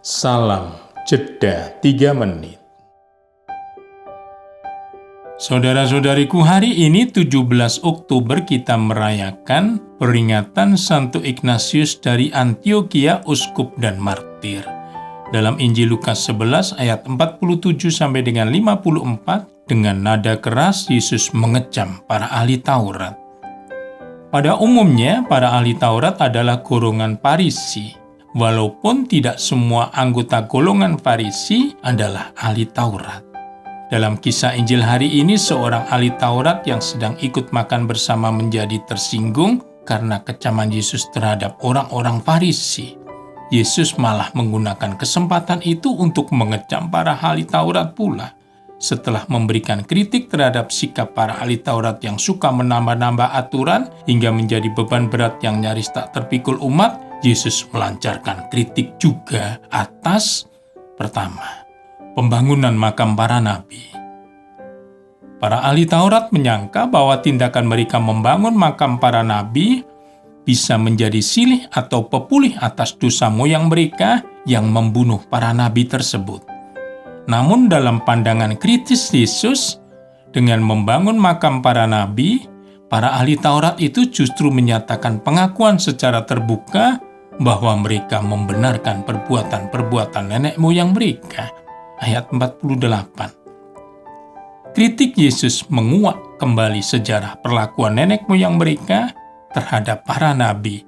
Salam jeda 3 menit. Saudara-saudariku, hari ini 17 Oktober kita merayakan peringatan Santo Ignatius dari Antioquia, uskup dan martir. Dalam Injil Lukas 11 ayat 47 sampai dengan 54, dengan nada keras Yesus mengecam para ahli Taurat. Pada umumnya, para ahli Taurat adalah golongan Farisi, walaupun tidak semua anggota golongan Farisi adalah ahli Taurat. Dalam kisah Injil hari ini, seorang ahli Taurat yang sedang ikut makan bersama menjadi tersinggung karena kecaman Yesus terhadap orang-orang Farisi. Yesus malah menggunakan kesempatan itu untuk mengecam para ahli Taurat pula. Setelah memberikan kritik terhadap sikap para ahli Taurat yang suka menambah-nambah aturan hingga menjadi beban berat yang nyaris tak terpikul umat, Yesus melancarkan kritik juga atas, pertama, pembangunan makam para nabi. Para ahli Taurat menyangka bahwa tindakan mereka membangun makam para nabi bisa menjadi silih atau pepulih atas dosa moyang mereka yang membunuh para nabi tersebut. Namun dalam pandangan kritis Yesus, dengan membangun makam para nabi, para ahli Taurat itu justru menyatakan pengakuan secara terbuka bahwa mereka membenarkan perbuatan-perbuatan nenek moyang mereka. Ayat 48. Kritik Yesus menguak kembali sejarah perlakuan nenek moyang mereka terhadap para nabi.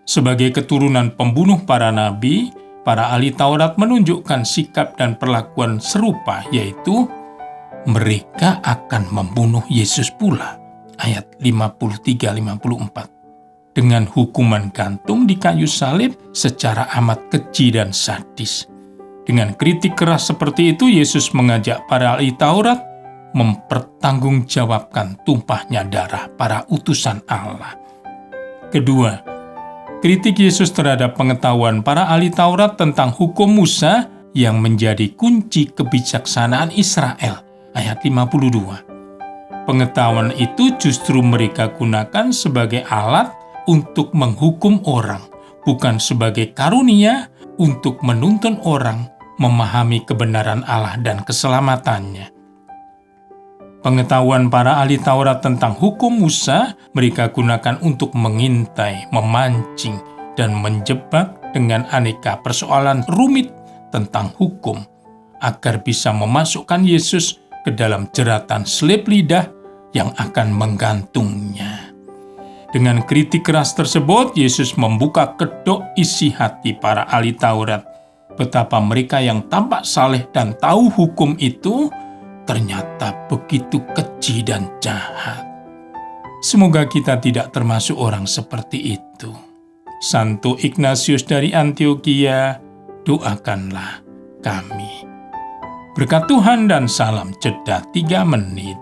Sebagai keturunan pembunuh para nabi, para ahli Taurat menunjukkan sikap dan perlakuan serupa, yaitu mereka akan membunuh Yesus pula. Ayat 53-54. Dengan hukuman gantung di kayu salib secara amat keji dan sadis. Dengan kritik keras seperti itu, Yesus mengajak para ahli Taurat mempertanggungjawabkan tumpahnya darah para utusan Allah. Kedua, kritik Yesus terhadap pengetahuan para ahli Taurat tentang hukum Musa yang menjadi kunci kebijaksanaan Israel. Ayat 52. Pengetahuan itu justru mereka gunakan sebagai alat untuk menghukum orang, bukan sebagai karunia untuk menuntun orang memahami kebenaran Allah dan keselamatannya. Pengetahuan para ahli Taurat tentang hukum Musa mereka gunakan untuk mengintai, memancing, dan menjebak dengan aneka persoalan rumit tentang hukum agar bisa memasukkan Yesus ke dalam jeratan selip lidah yang akan menggantungnya. Dengan kritik keras tersebut, Yesus membuka kedok isi hati para ahli Taurat. Betapa mereka yang tampak saleh dan tahu hukum itu ternyata begitu keji dan jahat. Semoga kita tidak termasuk orang seperti itu. Santo Ignatius dari Antioquia, doakanlah kami. Berkat Tuhan dan salam jeda 3 menit.